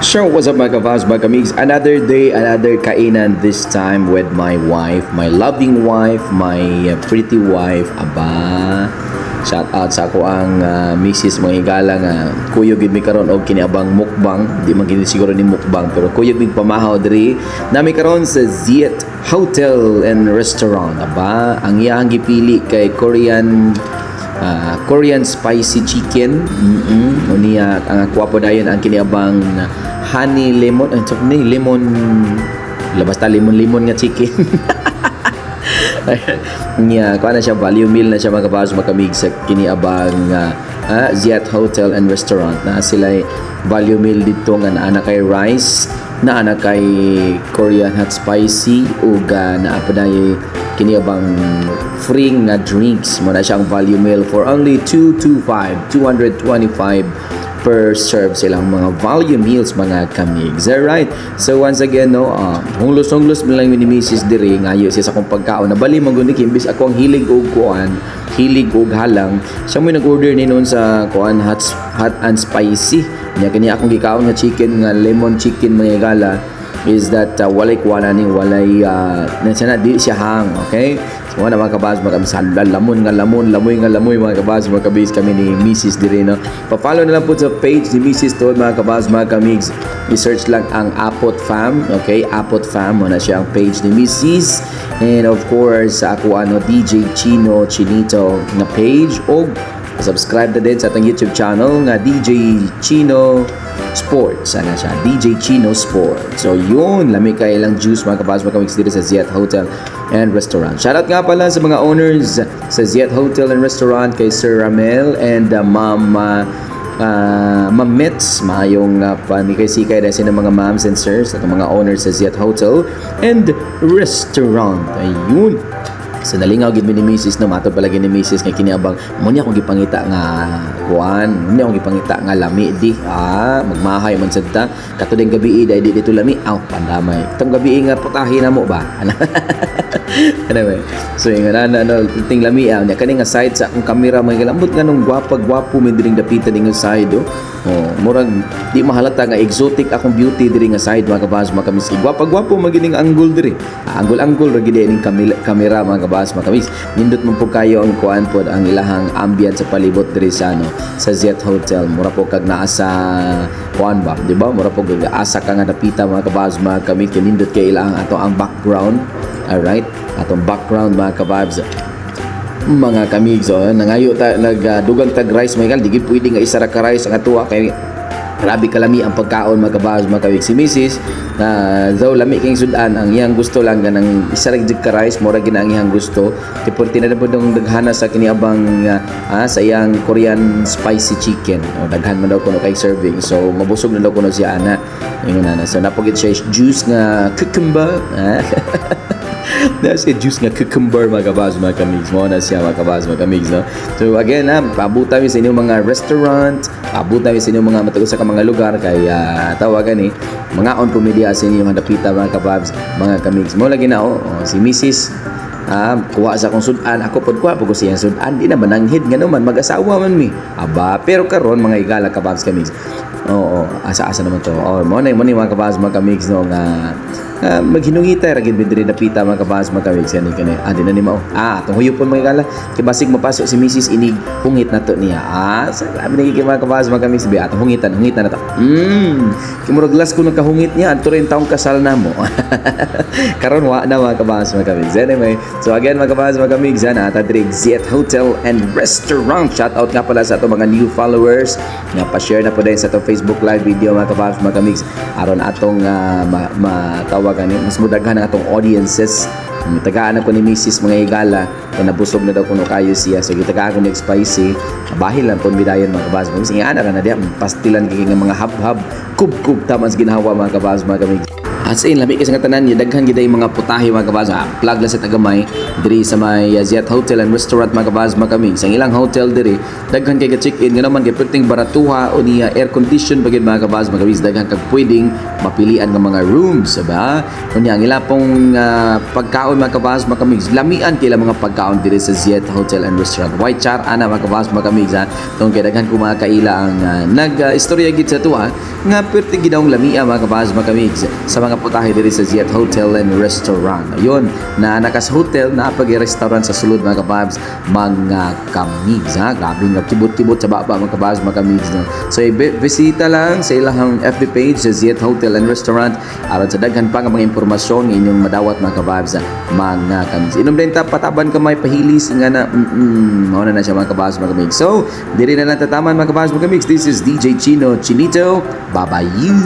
So, what's up mga kavas, mga kamigs? Another day, another kainan, this time with my wife, my loving wife, my pretty wife. Aba, shout out sa ako ang Mrs. mga higala nga kuyog gid mi karon og kiniabang mukbang. Di man gid siguro ni mukbang, pero kuyog mig pamahaw diri nami karon sa Ziet Hotel and Restaurant. Aba, ang iyang gipili kay Korean spicy chicken. Unya ang kuwapo dayon ang kiniabang honey lemon, ni lemon, basta lemon nga chicken. Nya kuha na siya, value meal na siya mga kabahas makamig sa kiniabang Ziet Hotel and Restaurant. Na sila value meal dito nga naa kay rice, naa kay Korean hot spicy, ug naa pa dayon kiniabang free nga drinks. Mo na siyang value meal for only 225 per serve silang mga value meals mga kamigs. Alright, so once again no, hunglos-hunglos mo lang ni Mrs. Diri ngayo siya sa akong pagkaon na bali magundi kimbis ako ang hilig og halang siya mo nag-order ni noon sa kuan hot and spicy niya kani akong gikaon nga chicken nga lemon chicken mga gala is that walay kuana ni walay na di siya hang. Okay, so mga kabahas mga kamigs, lamoy mga kabahas mga kabis kami ni Mrs. Direno. Pa-follow na lang po sa page ni Mrs. to mga kabahas mga kamigs, i-search lang ang Apot Fam. Okay, Apot Fam mo na siya ang page ni Mrs. And of course ako DJ Chino Chinito na page, o subscribe na din sa atong YouTube channel nga DJ Chino Sports. Ano siya? DJ Chino Sports. So yun, lami kay ilang juice mga kabahas mga kamigs dito sa Ziet Hotel and Restaurant. Shoutout nga pala sa mga owners sa Ziet Hotel and Restaurant, kay Sir Ramel and Ma'am Mets, maayong panikay-sikay dahil sila mga moms and sirs at mga owners sa Ziet Hotel and Restaurant. Ayun. So nalingaw gid mi ni Mrs. no, matod palagi ni Mrs. nga kiniabang mo niya akong gipangita nga kuan, mo niya akong gipangita nga lami di magmahay man sad ta katuding gabi di dito lami pandamay itong gabi nga putahin na mo ba anyway, so yung ting lami niya kani nga side sa akong kamera may galambot nga nung gwapo mi diring dapitan ning side murag di mahalata nga exotic akong beauty diri nga side mga kabahas mga kamigs. Gwapo magining angle diri, angle ra gid ning kamera mga kabahas mga kamigs. Nindot man po kayo ang kuan pod ang ilahang ambience sa palibot diri sa sa Ziet Hotel. Mura po kag naa sa kuan ba, di ba? Mura po kag asa ka nga dapita mga kabahas mga kamigs, nindot kay ilahang ato ang background. Alright, atong background mga kabahas mga kamigs. Nangayo ta nagdugang tag rice may di gid pwede nga isa ra ka rice ang atuwa kay grabe kalami ang pagkaon mga kabahas mga kamigs. Si Mrs. Though lami king sudan, ang iyang gusto lang ganang isa ra gid ka rice, mura gid ang iyang gusto. Tipon tinadapod ng daghana sa kiniabang sa iyang Korean spicy chicken. Daghan man daw kuno kay serving. So mabusog na daw kuno siya ana. Ingon na. So napugid siya juice nga cucumber. Nasa juice nga cucumber mga kabahas mga kamigs. Mo na siya mga kabahas mga kamigs, no? So again paabutan mi sa inyong mga restaurant, paabutan mi sa inyong mga matag sa mga lugar kay tawagan mga on pumedia sa inyong hadapita mga kabahas mga kamigs. Mo lagi na si Mrs. kuha sa akong sudan, ako pod kuha po ko siyang sudan, di na mananghid nga naman mag-asawa man mi. Aba, pero karon mga igala kabahas kamigs. Asa-asa naman to. Mo na mga kabahas mga kamigs no nga maghinungitay ra gid diri dapita mga kabahas mga kamigs kani di na ni mao atong huyupon mga igala kay basig mapasok si Mrs. inig hungit nato niya sa grabe nagiging mga kabahas mga kamigs bi atong hungitan na to kimurag glass ko nagkahungit niya adto rin taong kasal na mo karon wa na mga kabahas mga kamigs. Anyway, so again mga kabahas mga kamigs ata diri Ziet Hotel and Restaurant. Shout out nga pala sa ato mga new followers nga pa-share na po din sa ato Facebook live video mga kabahas mga kamigs aron atong matawag mas mudaghan ang atong audiences. Tagaan ako ni Mrs. mga igala kaya nabusog na daw kuno kayo siya, so gitagaan ko ni spicy bahil lang pon bidayon mga kabahas mga ana ka na diya pastilan kay nga mga hab-hab kub-kub tamang ginawa mga kabahas mga kamigs. As in, labi kasi nga tanan niya, daghan gid ay mga putahe mga kabaz. Plug lang sa tagamay, diri sa may Ziyat Hotel and Restaurant mga kabaz makamig. Sa ilang hotel diri, daghan kay check-in nga naman kay perting baratuha o niya air condition bagid mga kabaz makamig. Daghan kag pwedeng mapilian nga mga rooms, ba? Kunya ang ila pong pagkaon mga kabaz makamig. Lamian kay mga pagkaon diri sa Ziyat Hotel and Restaurant. White char ana mga kabaz makamig ha. Tong kay daghan ko mga kaila ang nag-istorya gid sa tuwa nga perting gidawng lamia mga kabaz makamig sa mga putahe diri sa Ziyat Hotel and Restaurant. Ayun, na nakas hotel na pag-restaurant sa sulod mga kababs mga kamigs ha. Grabe nga kibot-kibot sa baba mga kababs mga kamigs no. So bisita lang sa ilang FB page sa Ziyat Hotel and Restaurant aron sa daghan pa nga mga impormasyon nga inyong madawat mga kababs mga kamigs. Inom din ta pataban ka may pahilis nga na mao na siya mga kababs mga kamigs. So diri na lang tataman mga kababs mga kamigs. This is DJ Chino Chinito. Bye bye you.